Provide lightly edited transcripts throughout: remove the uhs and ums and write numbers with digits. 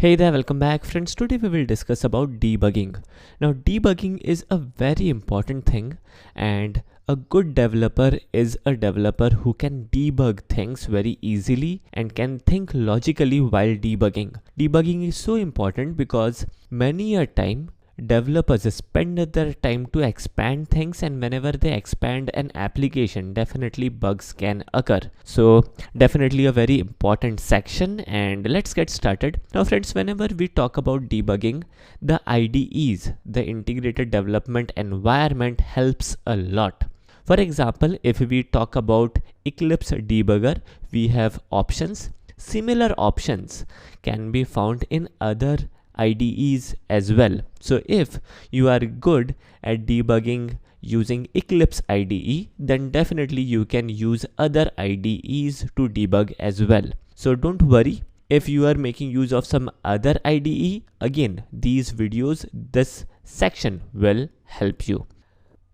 Hey there, welcome back friends. Today we will discuss about debugging. Now debugging is a very important thing, and a good developer is a developer who can debug things very easily and can think logically while debugging. Debugging is so important because many a time developers spend their time to expand things, and whenever they expand an application, definitely bugs can occur. So definitely a very important section, and let's get started. Now friends, whenever we talk about debugging, the IDEs, the integrated development environment, helps a lot. For example, if we talk about Eclipse debugger, we have options. Similar options can be found in other IDEs as well. So if you are good at debugging using Eclipse IDE, then definitely you can use other IDEs to debug as well. So don't worry if you are making use of some other IDE. Again, these videos, this section will help you.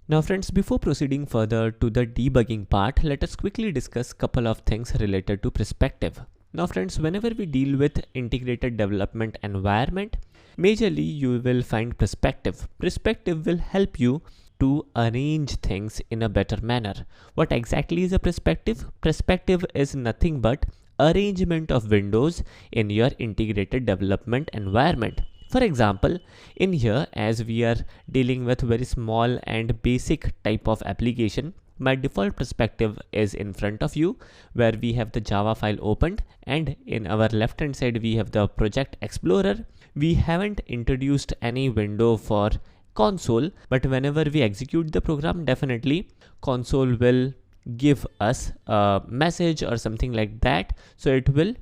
Now friends, before proceeding further to the debugging part, let us quickly discuss couple of things related to perspective. Now friends, whenever we deal with integrated development environment, majorly you will find perspective. Perspective will help you to arrange things in a better manner. What exactly is a perspective? Perspective is nothing but arrangement of windows in your integrated development environment. For example, in here, as we are dealing with very small and basic type of application, my default perspective is in front of you, where we have the Java file opened, and in our left hand side we have the project explorer. We haven't introduced any window for console, but whenever we execute the program, definitely console will give us a message or something like that, so it will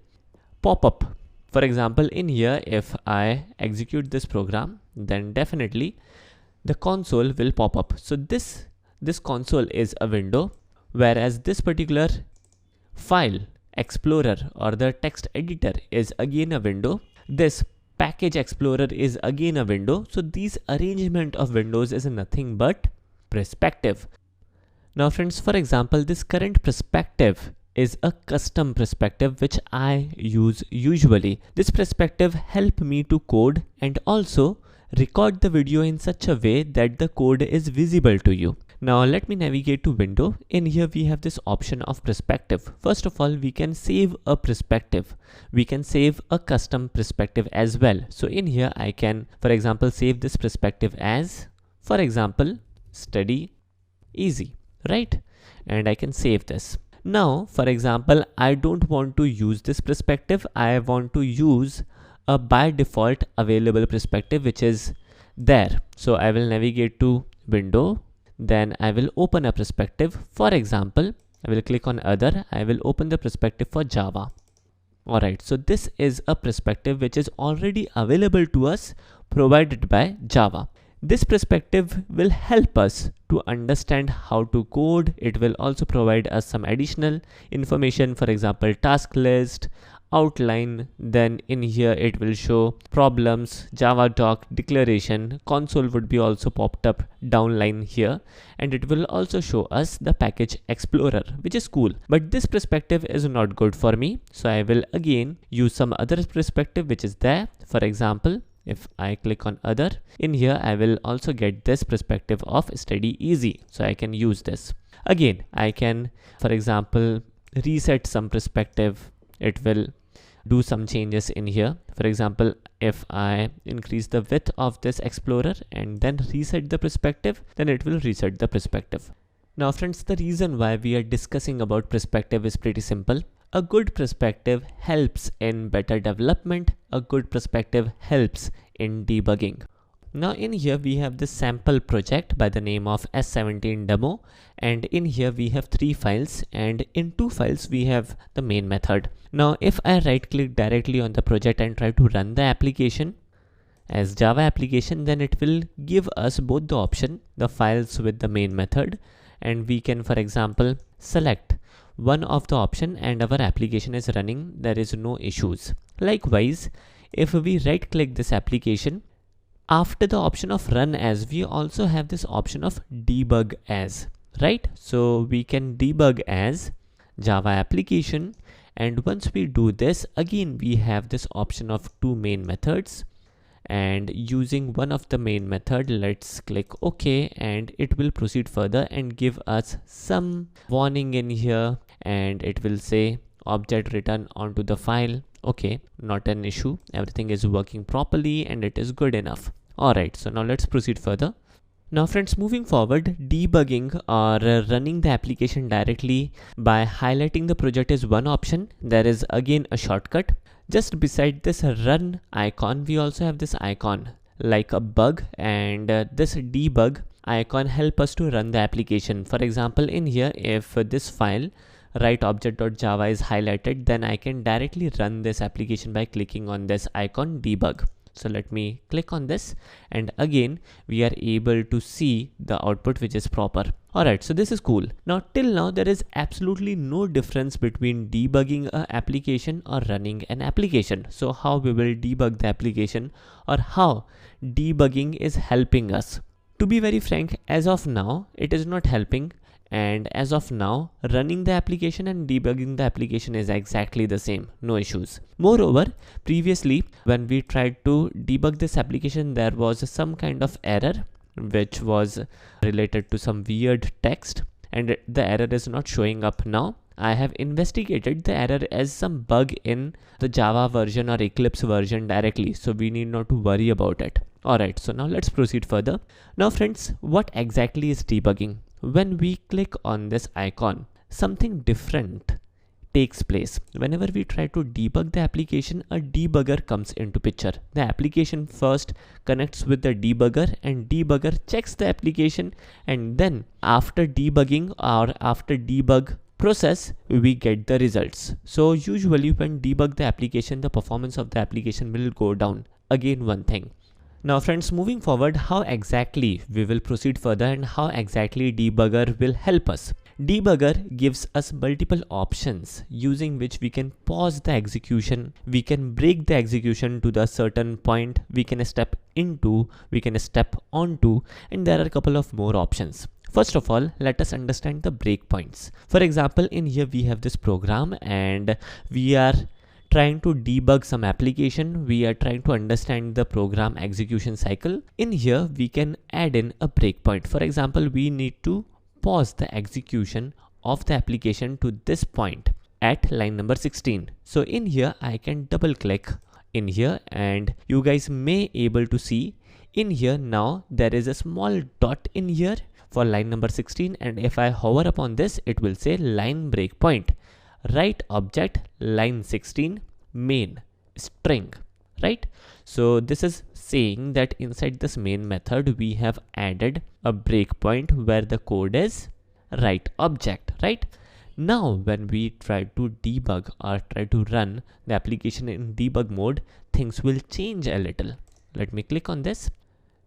pop up. For example, in here, if I execute this program, then definitely the console will pop up. So this console is a window, whereas this particular file explorer or the text editor is again a window. This package explorer is again a window. So these arrangement of windows is nothing but perspective. Now friends, for example, this current perspective is a custom perspective which I use usually. This perspective help me to code and also record the video in such a way that the code is visible to you. Now let me navigate to window. In here we have this option of perspective. First of all, we can save a perspective. We can save a custom perspective as well. So in here I can, for example, save this perspective as, for example, study easy, right? And I can save this. Now, for example, I don't want to use this perspective. I want to use a by default available perspective which is there. So I will navigate to window, then I will open a perspective. For example, I will click on other. I will open the perspective for Java. Alright, so this is a perspective which is already available to us, provided by Java. This perspective will help us to understand how to code. It will also provide us some additional information, for example, task list, outline. Then in here it will show problems, Java doc, declaration, console would be also popped up downline here, and it will also show us the package explorer, which is cool. But this perspective is not good for me, so I will again use some other perspective which is there. For example, if I click on other, in here I will also get this perspective of study easy, so I can use this. Again, I can, for example, reset some perspective. It will do some changes in here. For example, if I increase the width of this explorer and then reset the perspective, then it will reset the perspective. Now friends, the reason why we are discussing about perspective is pretty simple. A good perspective helps in better development. A good perspective helps in debugging. Now in here we have this sample project by the name of S17 demo, and in here we have 3 files, and in 2 files we have the main method. Now if I right click directly on the project and try to run the application as Java application, then it will give us both the option, the files with the main method, and we can, for example, select one of the option and our application is running. There is no issues. Likewise, if we right click this application, after the option of run as, we also have this option of debug as, right? So we can debug as Java application, And once we do this, again we have this option of two main methods, and using one of the main method, let's click OK, and it will proceed further and give us some warning in here, and it will say object return onto the file. Okay, not an issue, everything is working properly and it is good enough. Alright, so now let's proceed further. Now friends, moving forward, debugging or running the application directly by highlighting the project is one option. There is again a shortcut. Just beside this run icon, we also have this icon like a bug, and this debug icon help us to run the application. For example, in here, if this file writeObject.java is highlighted, then I can directly run this application by clicking on this icon debug. So let me click on this, and again we are able to see the output which is proper. Alright, so this is cool. Now till now there is absolutely no difference between debugging an application or running an application. So how we will debug the application, or how debugging is helping us? To be very frank, as of now it is not helping, and as of now running the application and debugging the application is exactly the same, no issues. Moreover, previously when we tried to debug this application, there was some kind of error which was related to some weird text, and the error is not showing up now. I have investigated the error as some bug in the Java version or Eclipse version directly, so we need not to worry about it. Alright, so now let's proceed further. Now friends, what exactly is debugging? When we click on this icon, something different takes place. Whenever we try to debug the application, a debugger comes into picture. The application first connects with the debugger, and debugger checks the application, and then after debugging or after debug process, we get the results. So usually when debug the application, the performance of the application will go down. Again, one thing. Now friends, moving forward, how exactly we will proceed further and how exactly debugger will help us. Debugger gives us multiple options using which we can pause the execution, we can break the execution to the certain point, we can step into, we can step onto, and there are a couple of more options. First of all, let us understand the breakpoints. For example, in here we have this program and we are trying to debug some application, we are trying to understand the program execution cycle. In here we can add in a breakpoint. For example, we need to pause the execution of the application to this point at line number 16. So in here I can double click in here, and you guys may able to see in here now there is a small dot in here for line number 16, and if I hover upon this, it will say line breakpoint. Write object line 16 main string, right? So this is saying that inside this main method we have added a breakpoint where the code is write object, right? Now when we try to debug or try to run the application in debug mode, things will change a little. Let me click on this.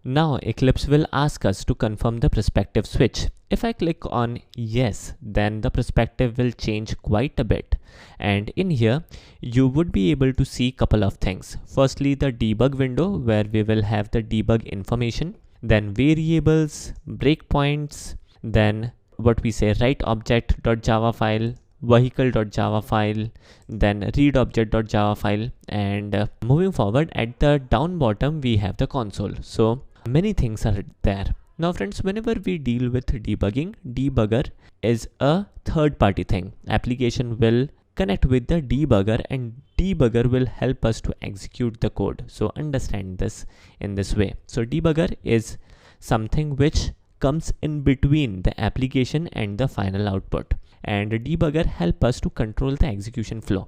Now Eclipse will ask us to confirm the perspective switch. If I click on yes, then the perspective will change quite a bit, and in here you would be able to see couple of things. Firstly, the debug window where we will have the debug information, then variables, breakpoints, then what we say write object.java file, vehicle.java file, then read object.java file, and moving forward at the down bottom we have the console. So many things are there. Now friends, whenever we deal with debugging, debugger is a third party thing. Application will connect with the debugger and debugger will help us to execute the code. So understand this in this way. So debugger is something which comes in between the application and the final output, and debugger help us to control the execution flow.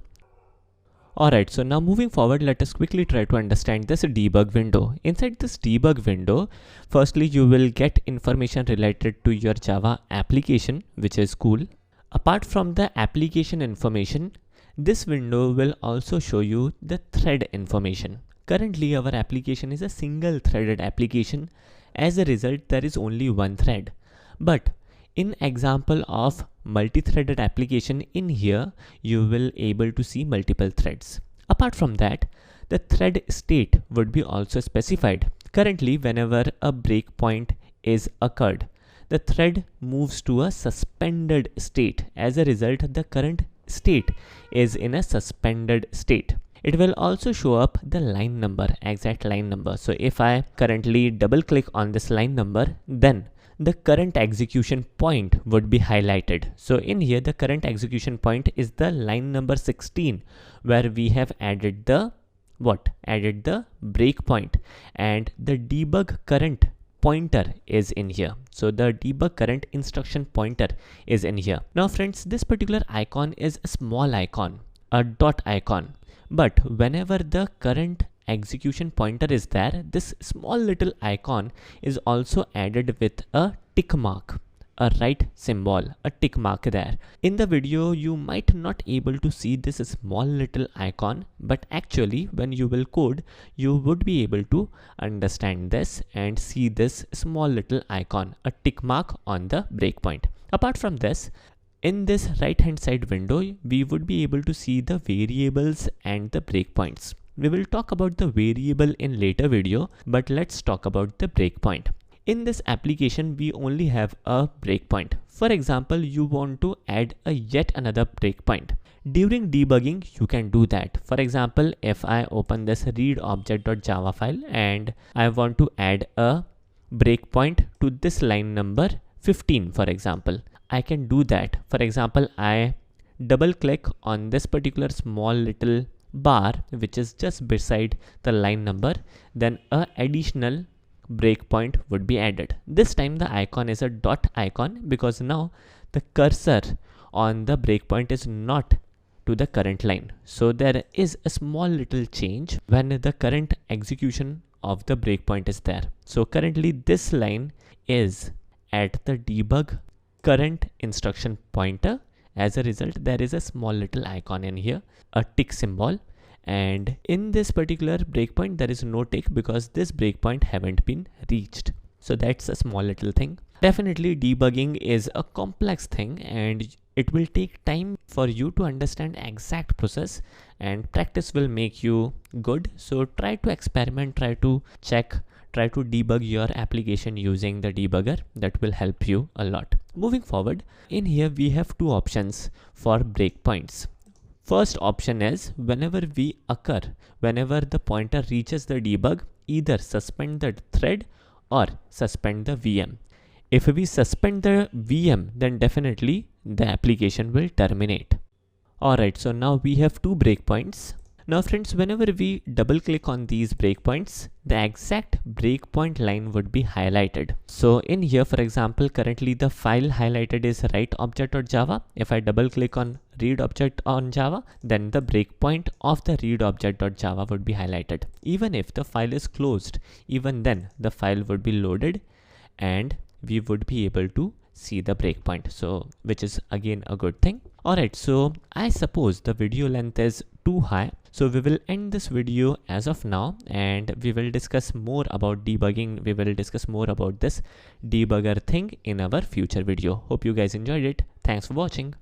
Alright, so now moving forward, let us quickly try to understand this debug window. Inside this debug window, firstly you will get information related to your Java application, which is cool. Apart from the application information, this window will also show you the thread information. Currently our application is a single threaded application. As a result, there is only one thread. But in example of multi-threaded application, in here you will able to see multiple threads. Apart from that, the thread state would be also specified. Currently, whenever a breakpoint is occurred, the thread moves to a suspended state. As a result, the current state is in a suspended state. It will also show up the line number, exact line number. So if I currently double click on this line number, then the current execution point would be highlighted. So in here, the current execution point is the line number 16, where we have added the added the breakpoint, and the debug current pointer is in here. So the debug current instruction pointer is in here. Now friends, this particular icon is a small icon, a dot icon. But whenever the current execution pointer is there, this small little icon is also added with a tick mark, a right symbol, a tick mark there. In the video, you might not able to see this small little icon, but actually when you will code, you would be able to understand this and see this small little icon, a tick mark on the breakpoint. Apart from this, in this right hand side window, we would be able to see the variables and the breakpoints. We will talk about the variable in later video, but let's talk about the breakpoint. In this application, we only have a breakpoint. For example, you want to add a yet another breakpoint. During debugging, you can do that. For example, if I open this read_object.java file and I want to add a breakpoint to this line number 15, for example, I can do that. For example, I double click on this particular small little bar which is just beside the line number, then a additional breakpoint would be added. This time the icon is a dot icon because now the cursor on the breakpoint is not to the current line. So there is a small little change when the current execution of the breakpoint is there. So currently this line is at the debug current instruction pointer. As a result, there is a small little icon in here, a tick symbol, and in this particular breakpoint there is no tick because this breakpoint haven't been reached. So that's a small little thing. Definitely debugging is a complex thing and it will take time for you to understand exact process, and practice will make you good. So try to experiment, try to check, try to debug your application using the debugger. That will help you a lot. Moving forward, in here we have two options for breakpoints. First option is whenever the pointer reaches the debug, either suspend the thread or suspend the VM. If we suspend the VM, then definitely the application will terminate. Alright, so now we have two breakpoints. Now friends, whenever we double click on these breakpoints, the exact breakpoint line would be highlighted. So in here, for example, currently the file highlighted is write_object.java. If I double click on read_object on Java, then the breakpoint of the read_object.java would be highlighted. Even if the file is closed, even then the file would be loaded and we would be able to see the breakpoint, so which is again a good thing. Alright, so I suppose the video length is too high, so we will end this video as of now and we will discuss more about debugging. We will discuss more about this debugger thing in our future video. Hope you guys enjoyed it. Thanks for watching.